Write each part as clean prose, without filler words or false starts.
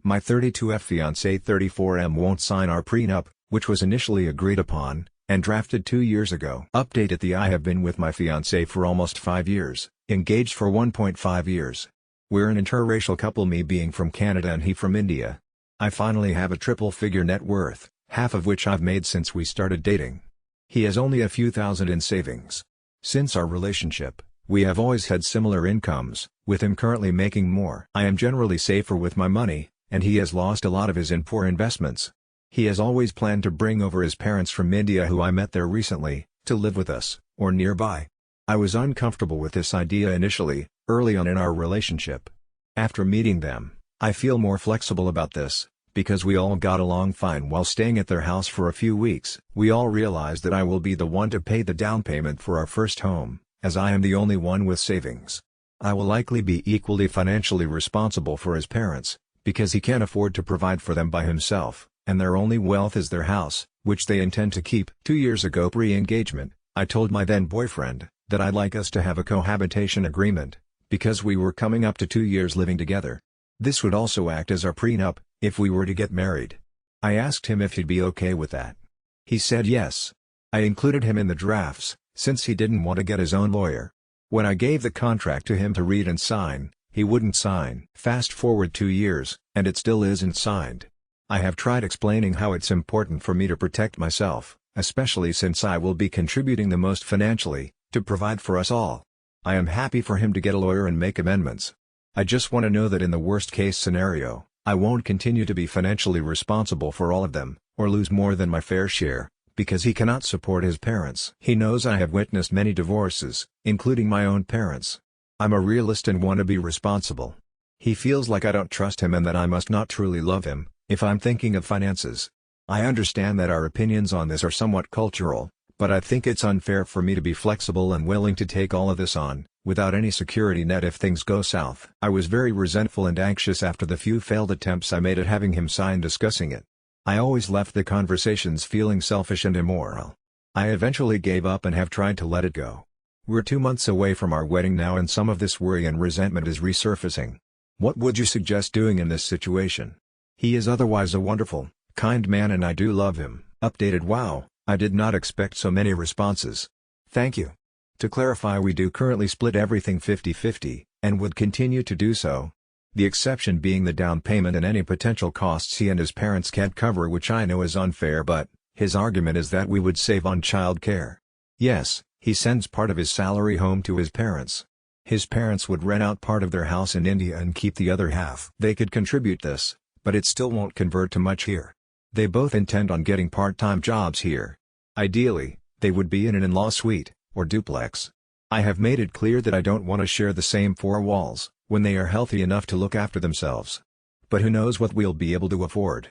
My 32F fiancé 34M won't sign our prenup, which was initially agreed upon, and drafted 2 years ago. Update at the I have been with my fiancé for almost 5 years, engaged for 1.5 years. We're an interracial couple, me being from Canada and he from India. I finally have a triple-figure net worth, half of which I've made since we started dating. He has only a few thousand in savings. Since our relationship, we have always had similar incomes, with him currently making more. I am generally safer with my money, and he has lost a lot of his in poor investments. He has always planned to bring over his parents from India, who I met there recently, to live with us, or nearby. I was uncomfortable with this idea initially, early on in our relationship. After meeting them, I feel more flexible about this, because we all got along fine while staying at their house for a few weeks. We all realized that I will be the one to pay the down payment for our first home, as I am the only one with savings. I will likely be equally financially responsible for his parents, because he can't afford to provide for them by himself, and their only wealth is their house, which they intend to keep. 2 years ago, pre-engagement, I told my then boyfriend that I'd like us to have a cohabitation agreement, because we were coming up to 2 years living together. This would also act as our prenup, if we were to get married. I asked him if he'd be okay with that. He said yes. I included him in the drafts, since he didn't want to get his own lawyer. When I gave the contract to him to read and sign, he wouldn't sign. Fast forward 2 years, and it still isn't signed. I have tried explaining how it's important for me to protect myself, especially since I will be contributing the most financially, to provide for us all. I am happy for him to get a lawyer and make amendments. I just want to know that in the worst-case scenario, I won't continue to be financially responsible for all of them, or lose more than my fair share, because he cannot support his parents. He knows I have witnessed many divorces, including my own parents. I'm a realist and want to be responsible. He feels like I don't trust him and that I must not truly love him, if I'm thinking of finances. I understand that our opinions on this are somewhat cultural, but I think it's unfair for me to be flexible and willing to take all of this on, without any security net if things go south. I was very resentful and anxious after the few failed attempts I made at having him sign discussing it. I always left the conversations feeling selfish and immoral. I eventually gave up and have tried to let it go. We're 2 months away from our wedding now, and some of this worry and resentment is resurfacing. What would you suggest doing in this situation? He is otherwise a wonderful, kind man and I do love him. Updated. Wow, I did not expect so many responses. Thank you. To clarify, we do currently split everything 50-50, and would continue to do so. The exception being the down payment and any potential costs he and his parents can't cover, which I know is unfair, but his argument is that we would save on child care. Yes, he sends part of his salary home to his parents. His parents would rent out part of their house in India and keep the other half. They could contribute this, but it still won't convert to much here. They both intend on getting part-time jobs here. Ideally, they would be in an in-law suite, or duplex. I have made it clear that I don't want to share the same 4 walls, when they are healthy enough to look after themselves. But who knows what we'll be able to afford.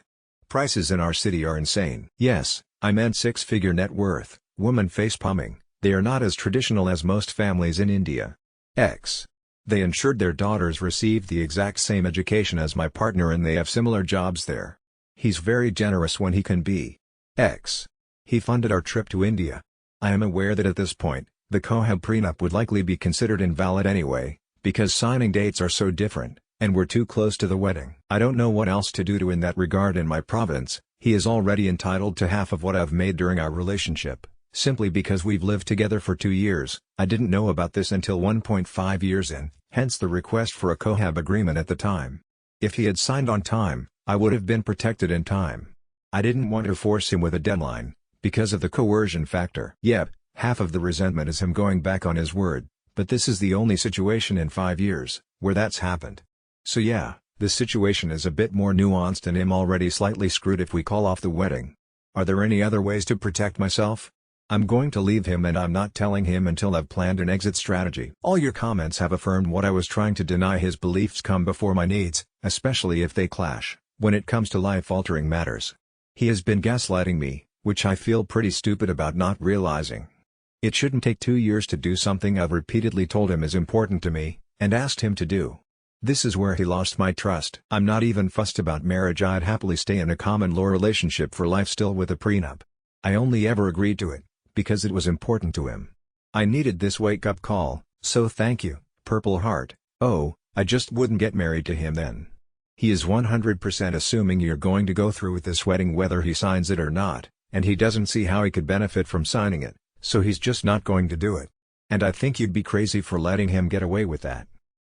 Prices in our city are insane. Yes, I meant 6-figure net worth. Woman face palming. They are not as traditional as most families in India. They ensured their daughters received the exact same education as my partner and they have similar jobs there. He's very generous when he can be. He funded our trip to India. I am aware that at this point, the cohab prenup would likely be considered invalid anyway, because signing dates are so different, and we're too close to the wedding. I don't know what else to do in that regard in my province. He is already entitled to half of what I've made during our relationship, simply because we've lived together for 2 years. I didn't know about this until 1.5 years in, hence the request for a cohab agreement at the time. If he had signed on time, I would have been protected in time. I didn't want to force him with a deadline, because of the coercion factor. Yep, half of the resentment is him going back on his word, but this is the only situation in 5 years, where that's happened. So yeah, this situation is a bit more nuanced and I'm already slightly screwed if we call off the wedding. Are there any other ways to protect myself? I'm going to leave him and I'm not telling him until I've planned an exit strategy. All your comments have affirmed what I was trying to deny. His beliefs come before my needs, especially if they clash, when it comes to life-altering matters. He has been gaslighting me, which I feel pretty stupid about not realizing. It shouldn't take 2 years to do something I've repeatedly told him is important to me, and asked him to do. This is where he lost my trust. I'm not even fussed about marriage. I'd happily stay in a common law relationship for life still with a prenup. I only ever agreed to it, because it was important to him. I needed this wake-up call, so thank you, Purple Heart. Oh, I just wouldn't get married to him then. He is 100% assuming you're going to go through with this wedding whether he signs it or not, and he doesn't see how he could benefit from signing it, so he's just not going to do it. And I think you'd be crazy for letting him get away with that.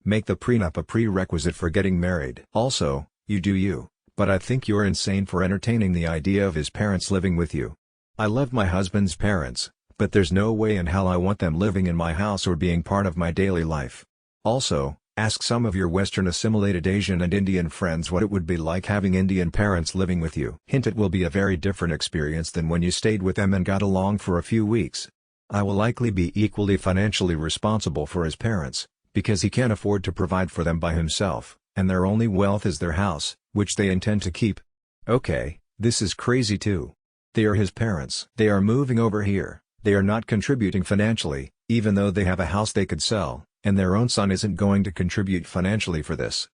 Make the prenup a prerequisite for getting married. Also, you do you, but I think you're insane for entertaining the idea of his parents living with you. I love my husband's parents, but there's no way in hell I want them living in my house or being part of my daily life. Also, ask some of your Western assimilated Asian and Indian friends what it would be like having Indian parents living with you. Hint: it will be a very different experience than when you stayed with them and got along for a few weeks. I will likely be equally financially responsible for his parents, because he can't afford to provide for them by himself, and their only wealth is their house, which they intend to keep. Okay, this is crazy too. They are his parents. They are moving over here, they are not contributing financially, even though they have a house they could sell. And their own son isn't going to contribute financially for this.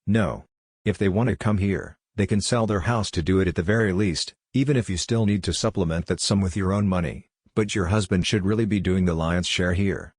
No. If they want to come here, they can sell their house to do it at the very least, even if you still need to supplement that sum with your own money, but your husband should really be doing the lion's share here.